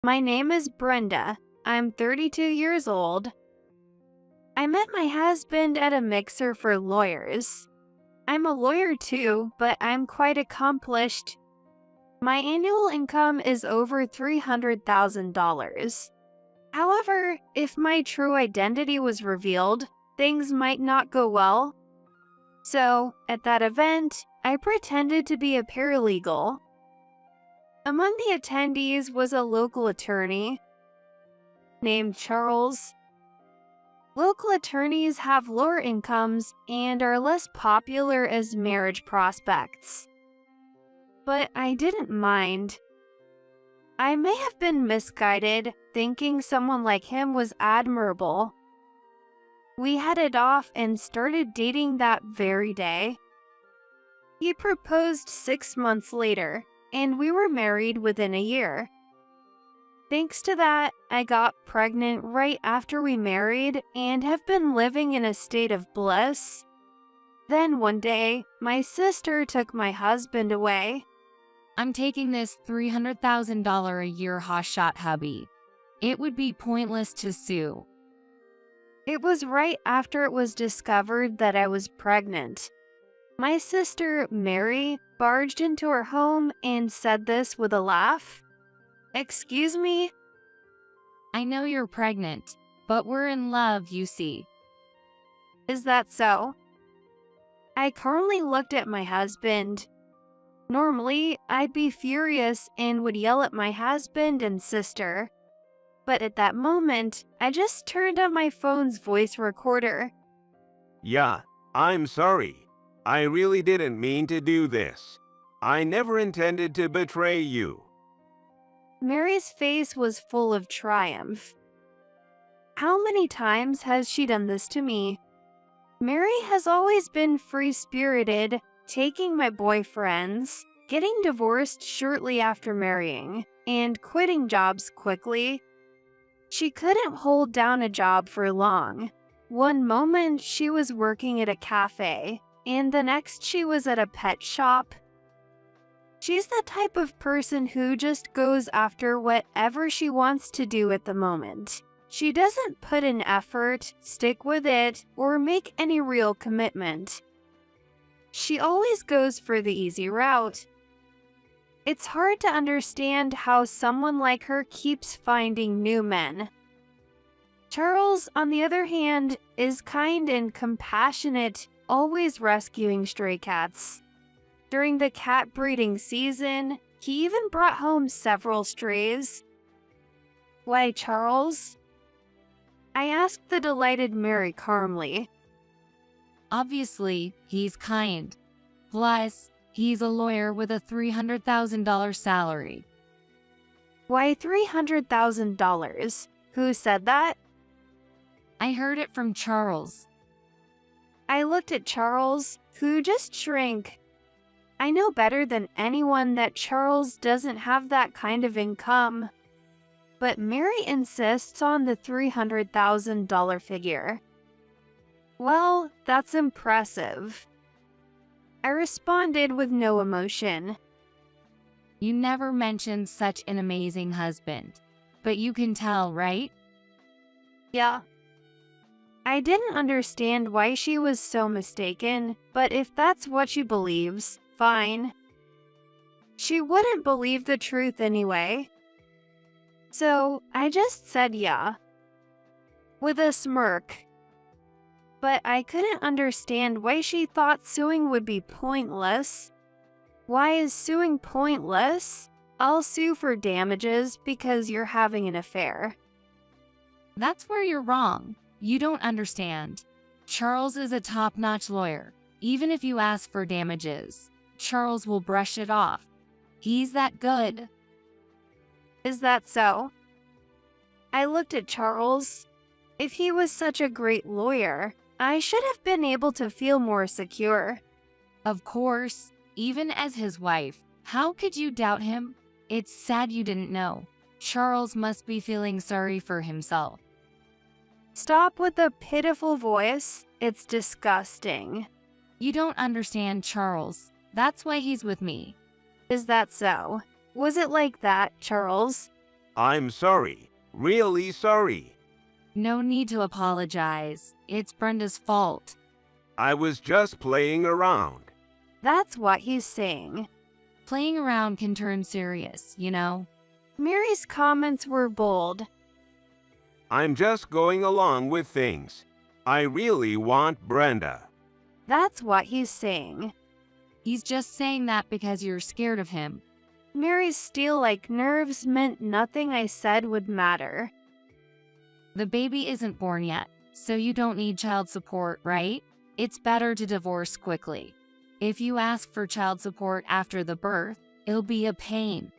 My name is Brenda. I'm 32 years old. I met my husband at a mixer for lawyers. I'm a lawyer too, but I'm quite accomplished. My annual income is over $300,000. However, if my true identity was revealed, things might not go well. So, at that event, I pretended to be a paralegal. Among the attendees was a local attorney named Charles. Local attorneys have lower incomes and are less popular as marriage prospects. But I didn't mind. I may have been misguided, thinking someone like him was admirable. We headed off and started dating that very day. He proposed 6 months later, and we were married within a year. Thanks to that, I got pregnant right after we married and have been living in a state of bliss. Then one day, my sister took my husband away. I'm taking this $300,000 a year hotshot hubby. It would be pointless to sue. It was right after it was discovered that I was pregnant. My sister, Mary, barged into her home and said this with a laugh. "Excuse me?" I know you're pregnant, but we're in love, you see. "Is that so?" I calmly looked at my husband. Normally, I'd be furious and would yell at my husband and sister. But at that moment, I just turned on my phone's voice recorder. Yeah, I'm sorry. I really didn't mean to do this. I never intended to betray you. Mary's face was full of triumph. How many times has she done this to me? Mary has always been free-spirited, taking my boyfriends, getting divorced shortly after marrying, and quitting jobs quickly. She couldn't hold down a job for long. One moment she was working at a cafe, and the next she was at a pet shop. She's the type of person who just goes after whatever she wants to do at the moment. She doesn't put in effort, stick with it, or make any real commitment. She always goes for the easy route. It's hard to understand how someone like her keeps finding new men. Charles, on the other hand, is kind and compassionate, always rescuing stray cats. During the cat breeding season, he even brought home several strays. "Why, Charles?" I asked the delighted Mary calmly. Obviously, he's kind. Plus, he's a lawyer with a $300,000 salary. "Why $300,000? Who said that?" I heard it from Charles. I looked at Charles, who just shrank. I know better than anyone that Charles doesn't have that kind of income. But Mary insists on the $300,000 figure. "Well, that's impressive." I responded with no emotion. You never mentioned such an amazing husband. But you can tell, right? "Yeah." I didn't understand why she was so mistaken, but if that's what she believes, fine. She wouldn't believe the truth anyway. So I just said yeah, with a smirk. But I couldn't understand why she thought suing would be pointless. Why is suing pointless? I'll sue for damages because you're having an affair. That's where you're wrong. You don't understand. Charles is a top-notch lawyer. Even if you ask for damages, Charles will brush it off. He's that good. Is that so? I looked at Charles. If he was such a great lawyer, I should have been able to feel more secure. Of course, even as his wife, how could you doubt him? It's sad you didn't know. Charles must be feeling sorry for himself. Stop with the pitiful voice. It's disgusting. You don't understand Charles. That's why he's with me. Is that so? Was it like that, Charles? I'm sorry. Really sorry. No need to apologize. It's Brenda's fault. I was just playing around. That's what he's saying. Playing around can turn serious, you know? Mary's comments were bold. I'm just going along with things. I really want Brenda. That's what he's saying. He's just saying that because you're scared of him. Mary's steel-like nerves meant nothing I said would matter. The baby isn't born yet, so you don't need child support, right? It's better to divorce quickly. If you ask for child support after the birth, it'll be a pain.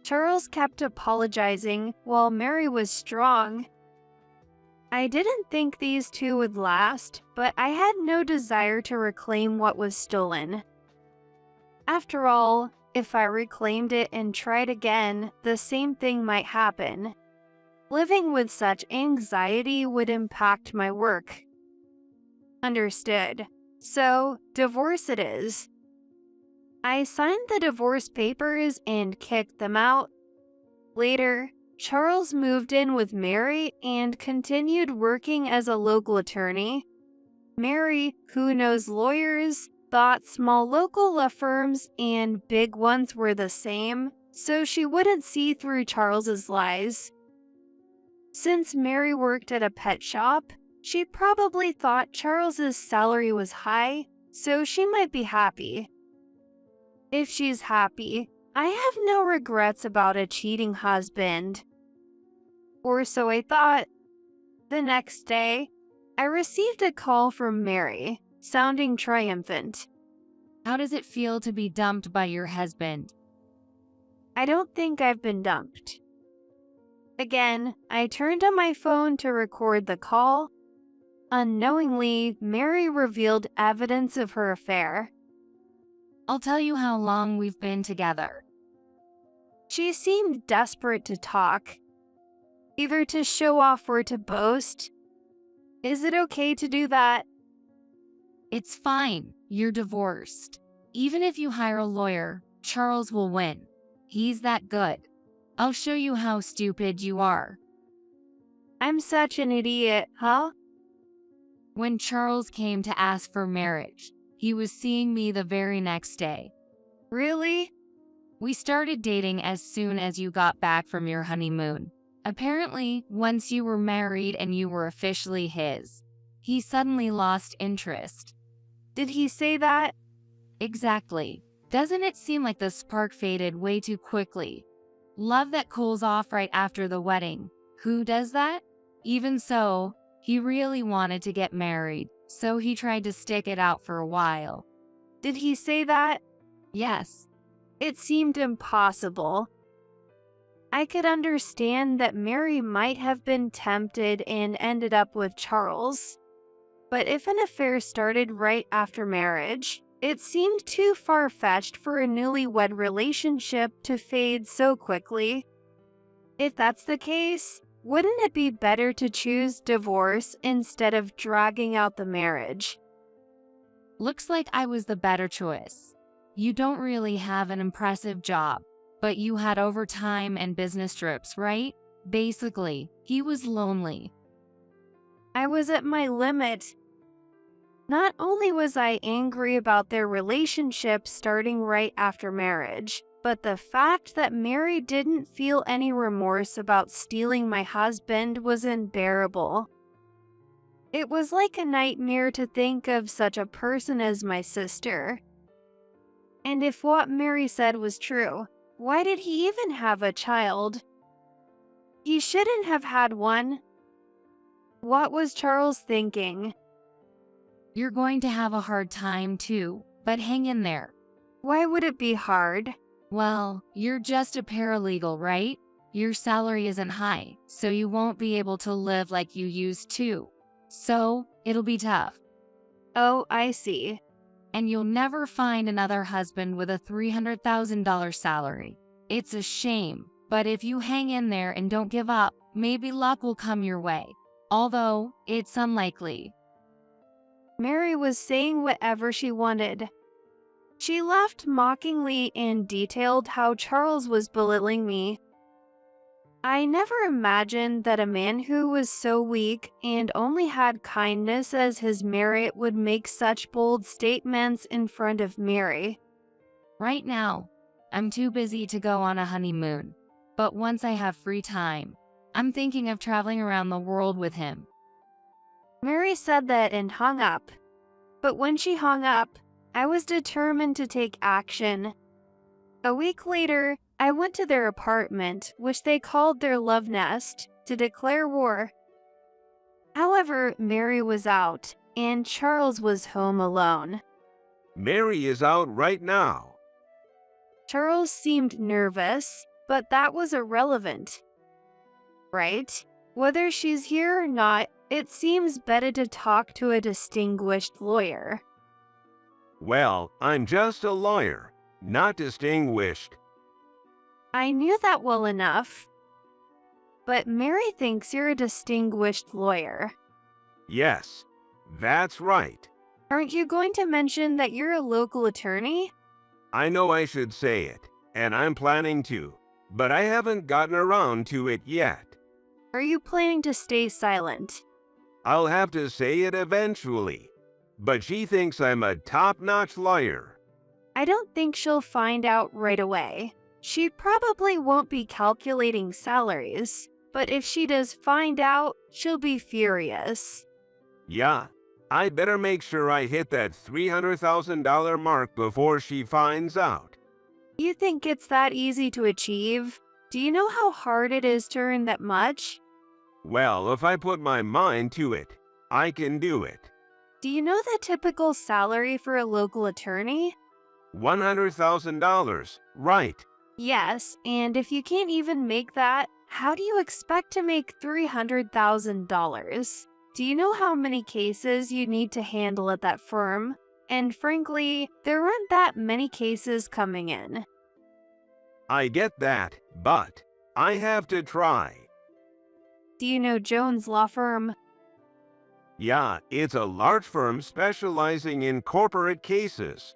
Charles kept apologizing while Mary was strong. I didn't think these two would last, but I had no desire to reclaim what was stolen. After all, if I reclaimed it and tried again, the same thing might happen. Living with such anxiety would impact my work. Understood. So, divorce it is. I signed the divorce papers and kicked them out. Later, Charles moved in with Mary and continued working as a local attorney. Mary, who knows lawyers, thought small local law firms and big ones were the same, so she wouldn't see through Charles's lies. Since Mary worked at a pet shop, she probably thought Charles's salary was high, so she might be happy. If she's happy, I have no regrets about a cheating husband. Or so I thought. The next day, I received a call from Mary, sounding triumphant. How does it feel to be dumped by your husband? I don't think I've been dumped. Again, I turned on my phone to record the call. Unknowingly, Mary revealed evidence of her affair. I'll tell you how long we've been together. She seemed desperate to talk, either to show off or to boast. Is it okay to do that? It's fine. You're divorced. Even if you hire a lawyer, Charles will win. He's that good. I'll show you how stupid you are. I'm such an idiot, huh? When Charles came to ask for marriage, he was seeing me the very next day. Really? We started dating as soon as you got back from your honeymoon. Apparently, once you were married and you were officially his, he suddenly lost interest. Did he say that? Exactly. Doesn't it seem like the spark faded way too quickly? Love that cools off right after the wedding. Who does that? Even so, he really wanted to get married, so he tried to stick it out for a while. Did he say that? Yes. It seemed impossible. I could understand that Mary might have been tempted and ended up with Charles. But if an affair started right after marriage, it seemed too far-fetched for a newlywed relationship to fade so quickly. If that's the case, wouldn't it be better to choose divorce instead of dragging out the marriage? Looks like I was the better choice. You don't really have an impressive job, but you had overtime and business trips, right? Basically, he was lonely. I was at my limit. Not only was I angry about their relationship starting right after marriage, but the fact that Mary didn't feel any remorse about stealing my husband was unbearable. It was like a nightmare to think of such a person as my sister. And if what Mary said was true, why did he even have a child? He shouldn't have had one. What was Charles thinking? You're going to have a hard time too, but hang in there. Why would it be hard? Well, you're just a paralegal, right? Your salary isn't high, so you won't be able to live like you used to. So, it'll be tough. Oh, I see. And you'll never find another husband with a $300,000 salary. It's a shame, but if you hang in there and don't give up, maybe luck will come your way. Although, it's unlikely. Mary was saying whatever she wanted. She laughed mockingly and detailed how Charles was belittling me. I never imagined that a man who was so weak and only had kindness as his merit would make such bold statements in front of Mary. Right now, I'm too busy to go on a honeymoon. But once I have free time, I'm thinking of traveling around the world with him. Mary said that and hung up. But when she hung up, I was determined to take action. A week later, I went to their apartment, which they called their love nest, to declare war. However, Mary was out, and Charles was home alone. Mary is out right now. Charles seemed nervous, but that was irrelevant. Right? Whether she's here or not, it seems better to talk to a distinguished lawyer. Well, I'm just a lawyer, not distinguished. I knew that well enough. But Mary thinks you're a distinguished lawyer. Yes, that's right. Aren't you going to mention that you're a local attorney? I know I should say it, and I'm planning to, but I haven't gotten around to it yet. Are you planning to stay silent? I'll have to say it eventually, but she thinks I'm a top-notch lawyer. I don't think she'll find out right away. She probably won't be calculating salaries, but if she does find out, she'll be furious. Yeah, I better make sure I hit that $300,000 mark before she finds out. You think it's that easy to achieve? Do you know how hard it is to earn that much? Well, if I put my mind to it, I can do it. Do you know the typical salary for a local attorney? $100,000, right. Yes, and if you can't even make that, how do you expect to make $300,000? Do you know how many cases you need to handle at that firm? And frankly, there aren't that many cases coming in. I get that, but I have to try. Do you know Jones Law Firm? Yeah, it's a large firm specializing in corporate cases.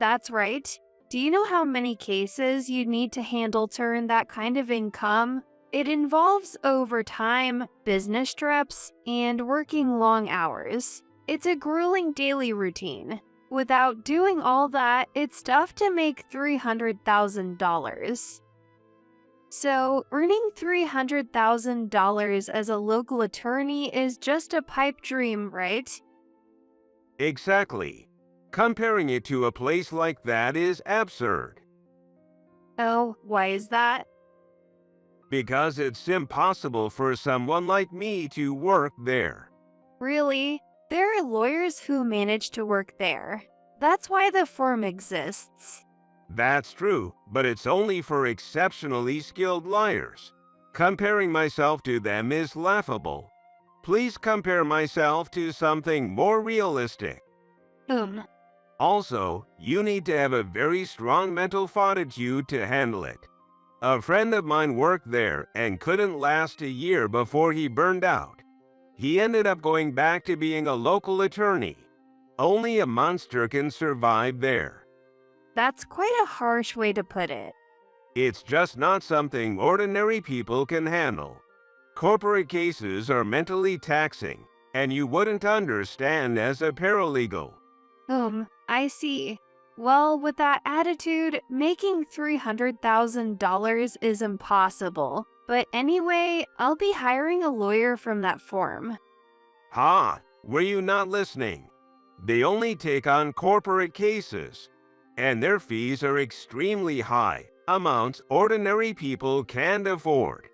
That's right. Do you know how many cases you need to handle to earn that kind of income? It involves overtime, business trips, and working long hours. It's a grueling daily routine. Without doing all that, it's tough to make $300,000. So, earning $300,000 as a local attorney is just a pipe dream, right? Exactly. Comparing it to a place like that is absurd. Oh, why is that? Because it's impossible for someone like me to work there. Really? There are lawyers who manage to work there. That's why the firm exists. That's true, but it's only for exceptionally skilled lawyers. Comparing myself to them is laughable. Please compare myself to something more realistic. Also, you need to have a very strong mental fortitude to handle it. A friend of mine worked there and couldn't last a year before he burned out. He ended up going back to being a local attorney. Only a monster can survive there. That's quite a harsh way to put it. It's just not something ordinary people can handle. Corporate cases are mentally taxing, and you wouldn't understand as a paralegal. I see. Well, with that attitude, making $300,000 is impossible. But anyway, I'll be hiring a lawyer from that firm. Ha! Were you not listening? They only take on corporate cases, and their fees are extremely high, amounts ordinary people can't afford.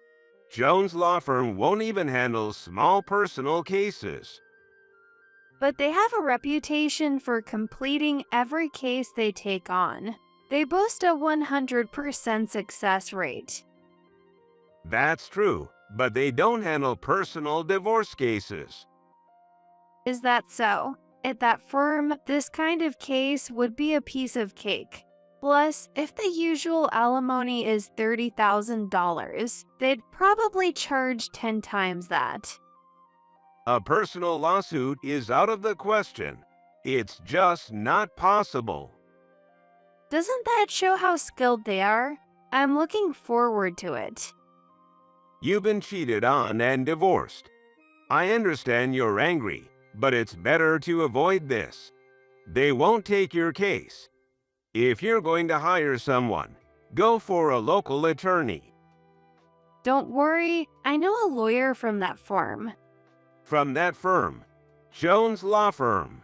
Jones Law Firm won't even handle small personal cases. But they have a reputation for completing every case they take on. They boast a 100% success rate. That's true, but they don't handle personal divorce cases. Is that so? At that firm, this kind of case would be a piece of cake. Plus, if the usual alimony is $30,000, they'd probably charge 10 times that. A personal lawsuit is out of the question. It's just not possible. Doesn't that show how skilled they are? I'm looking forward to it. You've been cheated on and divorced. I understand you're angry, but it's better to avoid this. They won't take your case. If you're going to hire someone, go for a local attorney. Don't worry, I know a lawyer from that firm. From that firm, Jones Law Firm.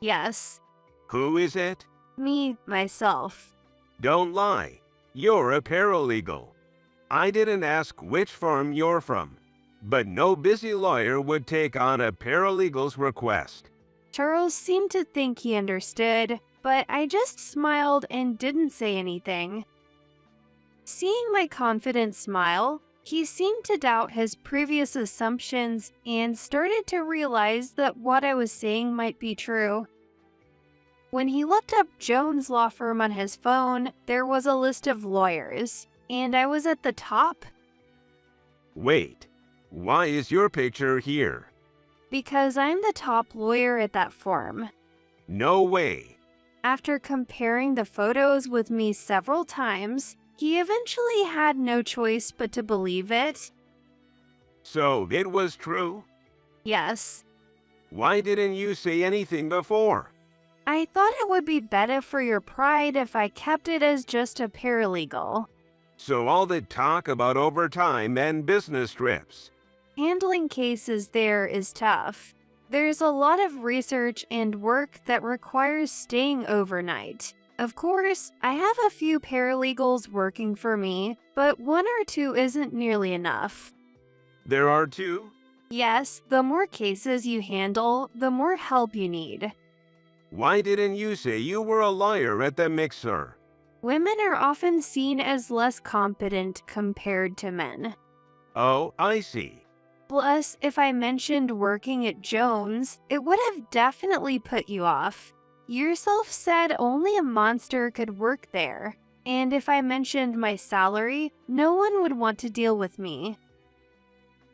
Yes, Who is it? me, myself. Don't lie. You're a paralegal. I didn't ask which firm you're from, but no busy lawyer would take on a paralegal's request. Charles seemed to think he understood, but I just smiled and didn't say anything. Seeing my confident smile, he seemed to doubt his previous assumptions and started to realize that what I was saying might be true. When he looked up Jones Law Firm on his phone, there was a list of lawyers, and I was at the top. Wait, why is your picture here? Because I'm the top lawyer at that firm. No way. After comparing the photos with me several times, he eventually had no choice but to believe it. So it was true? Yes, Why didn't you say anything before? I thought it would be better for your pride if I kept it as just a paralegal. So all the talk about overtime and business trips. Handling cases there is tough. There's a lot of research and work that requires staying overnight. Of course, I have a few paralegals working for me, but one or two isn't nearly enough. There are two? Yes, the more cases you handle, the more help you need. Why didn't you say you were a lawyer at the mixer? Women are often seen as less competent compared to men. Oh, I see. Plus, if I mentioned working at Jones, it would have definitely put you off. Yourself said only a monster could work there, and if I mentioned my salary, no one would want to deal with me.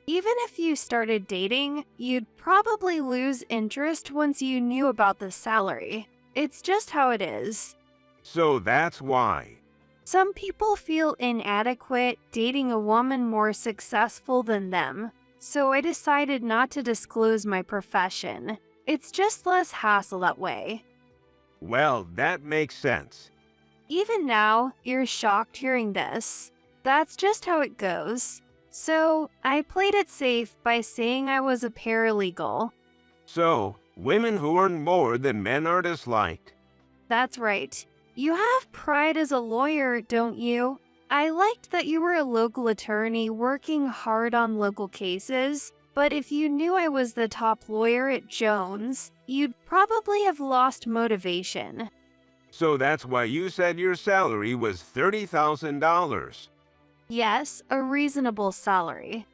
Even if you started dating, you'd probably lose interest once you knew about the salary. It's just how it is. So that's why. Some people feel inadequate dating a woman more successful than them, so I decided not to disclose my profession. It's just less hassle that way. Well, that makes sense. Even now, you're shocked hearing this. That's just how it goes. So, I played it safe by saying I was a paralegal. So, women who earn more than men are disliked. That's right. You have pride as a lawyer, don't you? I liked that you were a local attorney working hard on local cases, but if you knew I was the top lawyer at Jones, you'd probably have lost motivation. So that's why you said your salary was $30,000. Yes, a reasonable salary.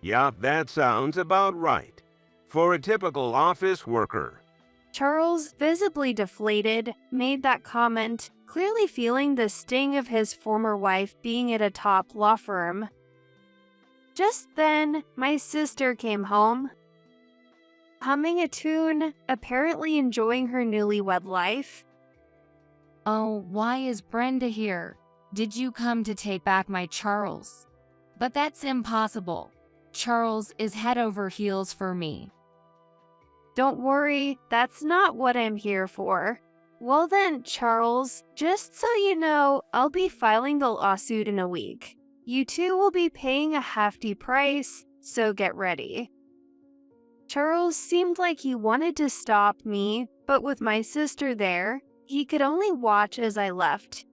Yup, that sounds about right. For a typical office worker. Charles, visibly deflated, made that comment, clearly feeling the sting of his former wife being at a top law firm. Just then, my sister came home, humming a tune, apparently enjoying her newlywed life. Oh, why is Brenda here? Did you come to take back my Charles? But that's impossible. Charles is head over heels for me. Don't worry, that's not what I'm here for. Well then, Charles, just so you know, I'll be filing the lawsuit in a week. You two will be paying a hefty price, so get ready. Charles seemed like he wanted to stop me, but with my sister there, he could only watch as I left.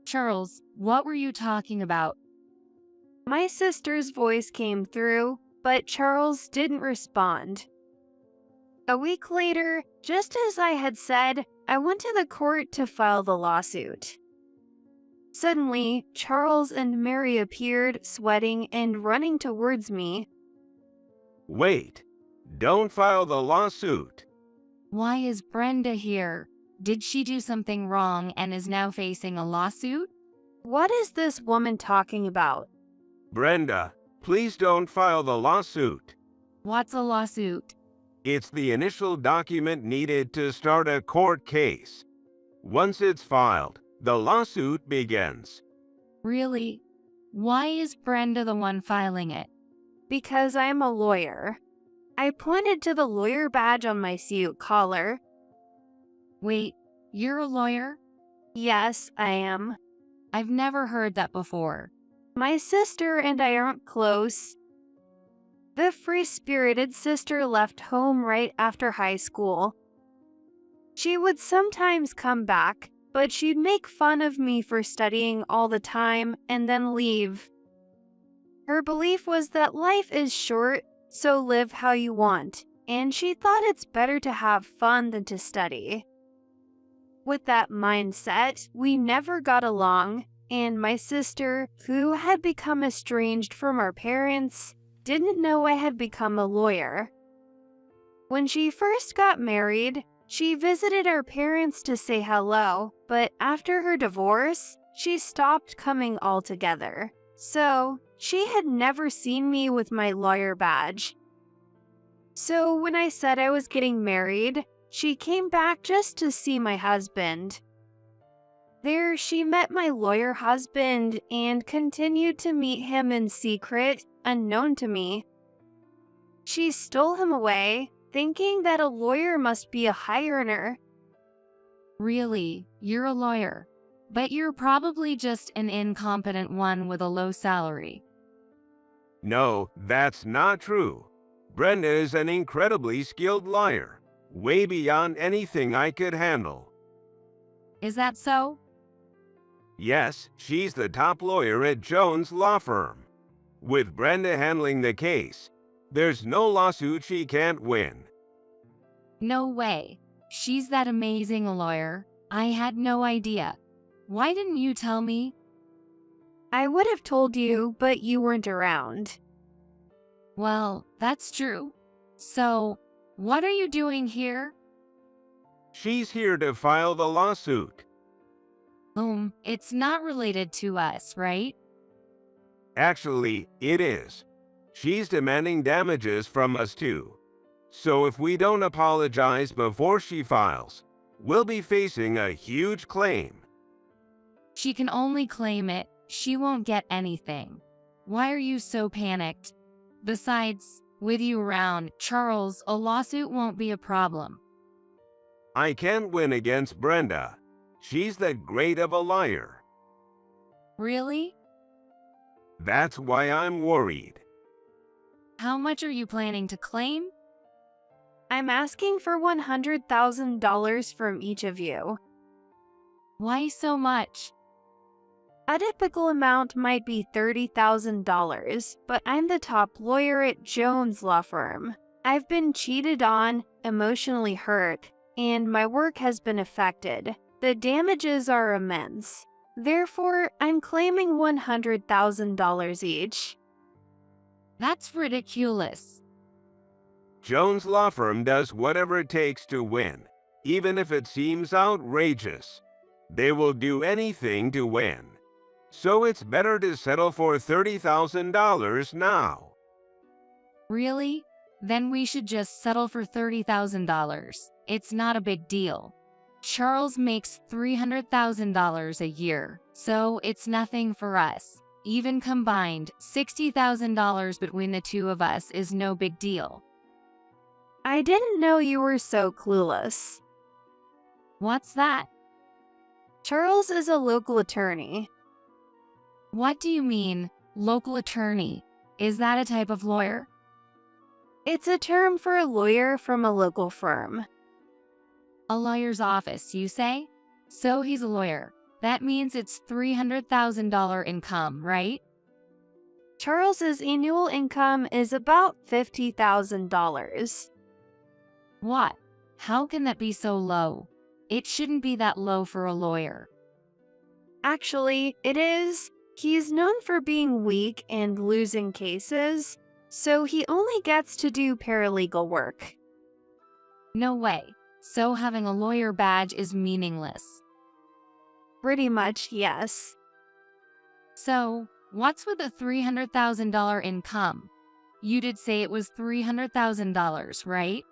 Charles, what were you talking about? My sister's voice came through, but Charles didn't respond. A week later, just as I had said, I went to the court to file the lawsuit. Suddenly, Charles and Mary appeared, sweating and running towards me. Wait, don't file the lawsuit. Why is Brenda here? Did she do something wrong and is now facing a lawsuit? What is this woman talking about? Brenda, please don't file the lawsuit. What's a lawsuit? It's the initial document needed to start a court case. Once it's filed, the lawsuit begins. Really? Why is Brenda the one filing it? Because I'm a lawyer. I pointed to the lawyer badge on my suit collar. Wait, you're a lawyer? Yes, I am. I've never heard that before. My sister and I aren't close. The free-spirited sister left home right after high school. She would sometimes come back, but she'd make fun of me for studying all the time and then leave. Her belief was that life is short, so live how you want, and she thought it's better to have fun than to study. With that mindset, we never got along, and my sister, who had become estranged from our parents, didn't know I had become a lawyer. When she first got married, she visited our parents to say hello, but after her divorce, she stopped coming altogether. So, she had never seen me with my lawyer badge. So when I said I was getting married, she came back just to see my husband. There, she met my lawyer husband and continued to meet him in secret, unknown to me. She stole him away, thinking that a lawyer must be a high earner. Really, you're a lawyer, but you're probably just an incompetent one with a low salary. No, that's not true. Brenda is an incredibly skilled liar, way beyond anything I could handle. Is that so? Yes, she's the top lawyer at Jones Law Firm. With Brenda handling the case, there's no lawsuit she can't win. No way. She's that amazing a lawyer. I had no idea. Why didn't you tell me? I would have told you, but you weren't around. Well, that's true. So, what are you doing here? She's here to file the lawsuit. It's not related to us, right? Actually, it is. She's demanding damages from us too. So if we don't apologize before she files, we'll be facing a huge claim. She can only claim it. She won't get anything. Why are you so panicked? Besides, with you around, Charles, a lawsuit won't be a problem. I can't win against Brenda. She's that great of a liar. Really? That's why I'm worried. How much are you planning to claim? I'm asking for $100,000 from each of you. Why so much? A typical amount might be $30,000, but I'm the top lawyer at Jones Law Firm. I've been cheated on, emotionally hurt, and my work has been affected. The damages are immense. Therefore, I'm claiming $100,000 each. That's ridiculous. Jones Law Firm does whatever it takes to win, even if it seems outrageous. They will do anything to win. So it's better to settle for $30,000 now. Really? Then we should just settle for $30,000. It's not a big deal. Charles makes $300,000 a year, so it's nothing for us. Even combined, $60,000 between the two of us is no big deal. I didn't know you were so clueless. What's that? Charles is a local attorney. What do you mean, local attorney? Is that a type of lawyer? It's a term for a lawyer from a local firm. A lawyer's office, you say? So he's a lawyer. That means it's $300,000 income, right? Charles's annual income is about $50,000. What? How can that be so low? It shouldn't be that low for a lawyer. Actually, it is. He's known for being weak and losing cases, so he only gets to do paralegal work. No way. So having a lawyer badge is meaningless. Pretty much, yes. So, what's with the $300,000 income? You did say it was $300,000, right?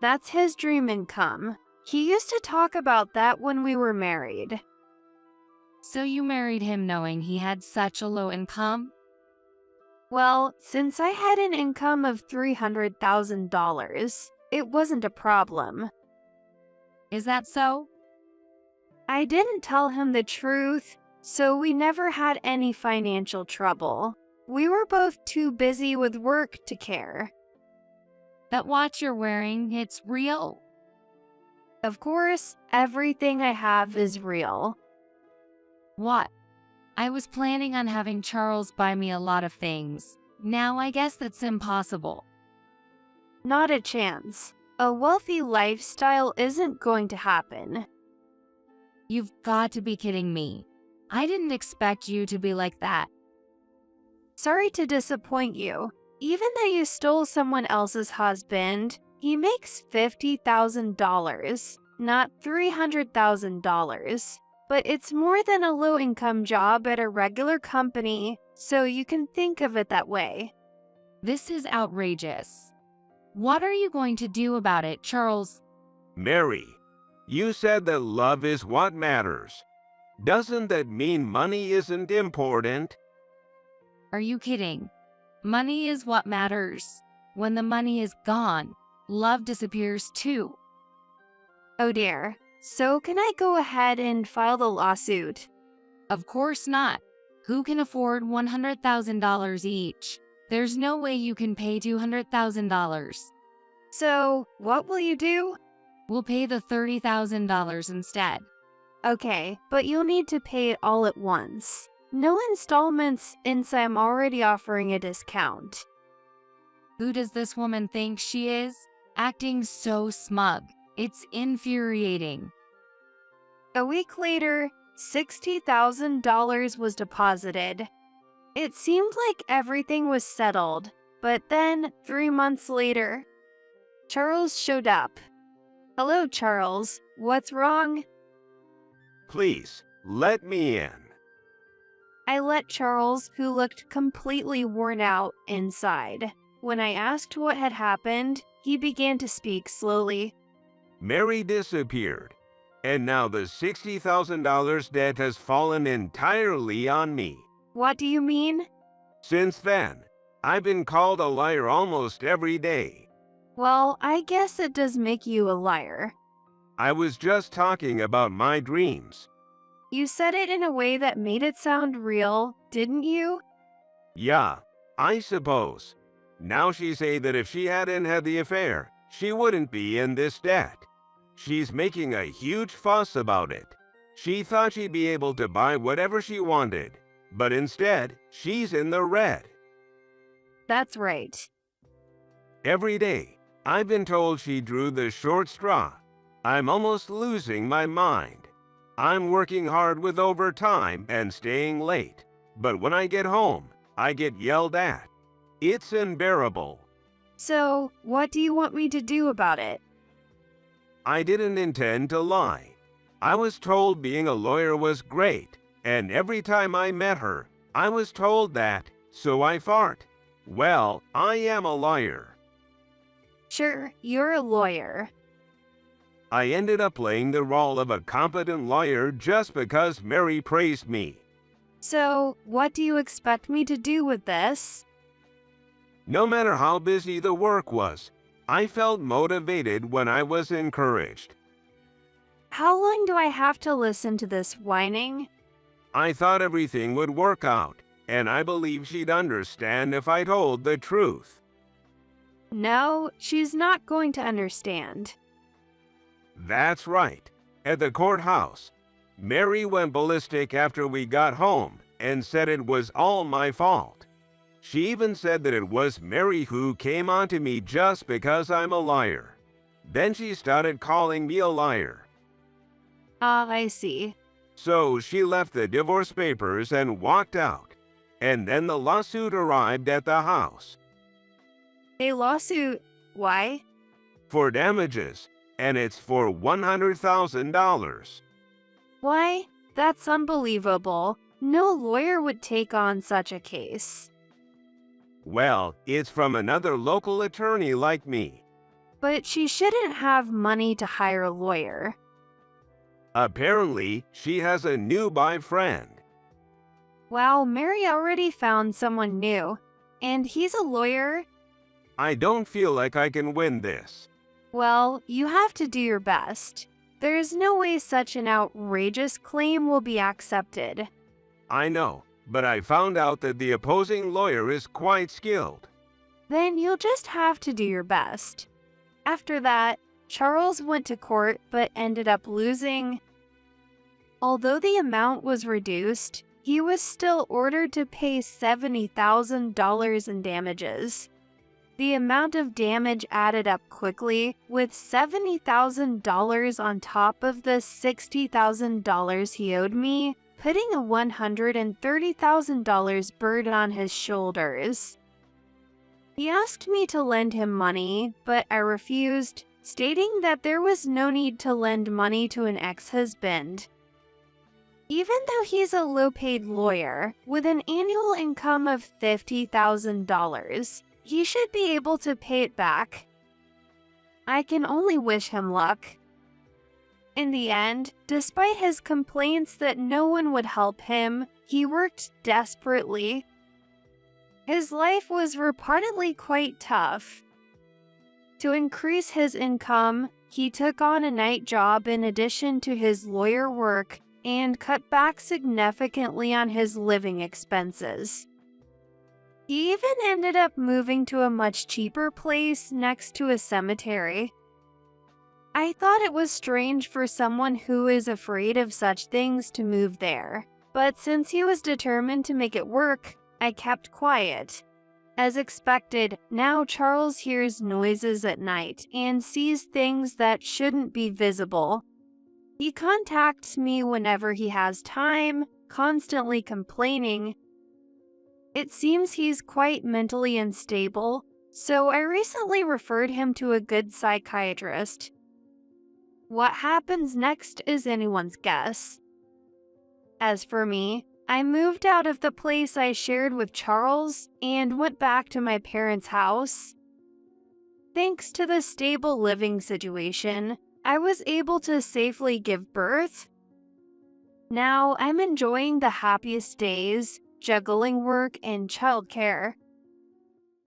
That's his dream income. He used to talk about that when we were married. So you married him knowing he had such a low income? Well, since I had an income of $300,000, it wasn't a problem. Is that so? I didn't tell him the truth, so we never had any financial trouble. We were both too busy with work to care. That watch you're wearing, it's real? Of course, everything I have is real. What? I was planning on having Charles buy me a lot of things. Now I guess that's impossible. Not a chance. A wealthy lifestyle isn't going to happen. You've got to be kidding me. I didn't expect you to be like that. Sorry to disappoint you. Even though you stole someone else's husband, he makes $50,000, not $300,000. But it's more than a low-income job at a regular company, so you can think of it that way. This is outrageous. What are you going to do about it, Charles? Mary, you said that love is what matters. Doesn't that mean money isn't important? Are you kidding? Money is what matters. When the money is gone, love disappears too. Oh dear. So can I go ahead and file the lawsuit? Of course not. Who can afford $100,000 each? There's no way you can pay $200,000. So, what will you do? We'll pay the $30,000 instead. Okay, but you'll need to pay it all at once. No installments, since I'm already offering a discount. Who does this woman think she is? Acting so smug. It's infuriating. A week later, $60,000 was deposited. It seemed like everything was settled, but then, 3 months later, Charles showed up. Hello, Charles. What's wrong? Please, let me in. I let Charles, who looked completely worn out, inside. When I asked what had happened, he began to speak slowly. Mary disappeared, and now the $60,000 debt has fallen entirely on me. What do you mean? Since then, I've been called a liar almost every day. Well, I guess it does make you a liar. I was just talking about my dreams. You said it in a way that made it sound real, didn't you? Yeah, I suppose. Now she say that if she hadn't had the affair, she wouldn't be in this debt. She's making a huge fuss about it. She thought she'd be able to buy whatever she wanted, but instead, she's in the red. That's right. Every day, I've been told she drew the short straw. I'm almost losing my mind. I'm working hard with overtime and staying late, but when I get home, I get yelled at. It's unbearable. So, what do you want me to do about it? I didn't intend to lie. I was told being a lawyer was great, and every time I met her, I was told that, so I fart. Well, I am a liar. Sure, you're a lawyer. I ended up playing the role of a competent lawyer just because Mary praised me. So, what do you expect me to do with this? No matter how busy the work was, I felt motivated when I was encouraged. How long do I have to listen to this whining? I thought everything would work out, and I believed she'd understand if I told the truth. No, she's not going to understand. That's right. At the courthouse, Mary went ballistic after we got home and said it was all my fault. She even said that it was Mary who came onto me just because I'm a liar. Then she started calling me a liar. Ah, I see. So she left the divorce papers and walked out. And then the lawsuit arrived at the house. A lawsuit? Why? For damages, and it's for $100,000. Why? That's unbelievable. No lawyer would take on such a case. Well, it's from another local attorney like me. But she shouldn't have money to hire a lawyer. Apparently, she has a new boyfriend. Wow, Mary already found someone new. And he's a lawyer? I don't feel like I can win this. Well, you have to do your best. There's no way such an outrageous claim will be accepted. I know, but I found out that the opposing lawyer is quite skilled. Then you'll just have to do your best. After that, Charles went to court but ended up losing. Although the amount was reduced, he was still ordered to pay $70,000 in damages. The amount of damage added up quickly, with $70,000 on top of the $60,000 he owed me, putting a $130,000 burden on his shoulders. He asked me to lend him money, but I refused, stating that there was no need to lend money to an ex-husband. Even though he's a low-paid lawyer with an annual income of $50,000, he should be able to pay it back. I can only wish him luck. In the end, despite his complaints that no one would help him, he worked desperately. His life was reportedly quite tough. To increase his income, he took on a night job in addition to his lawyer work and cut back significantly on his living expenses. He even ended up moving to a much cheaper place next to a cemetery. I thought it was strange for someone who is afraid of such things to move there, but since he was determined to make it work, I kept quiet. As expected, now Charles hears noises at night and sees things that shouldn't be visible. He contacts me whenever he has time, constantly complaining. It seems he's quite mentally unstable, so I recently referred him to a good psychiatrist. What happens next is anyone's guess. As for me, I moved out of the place I shared with Charles and went back to my parents' house. Thanks to the stable living situation, I was able to safely give birth. Now I'm enjoying the happiest days, juggling work and childcare.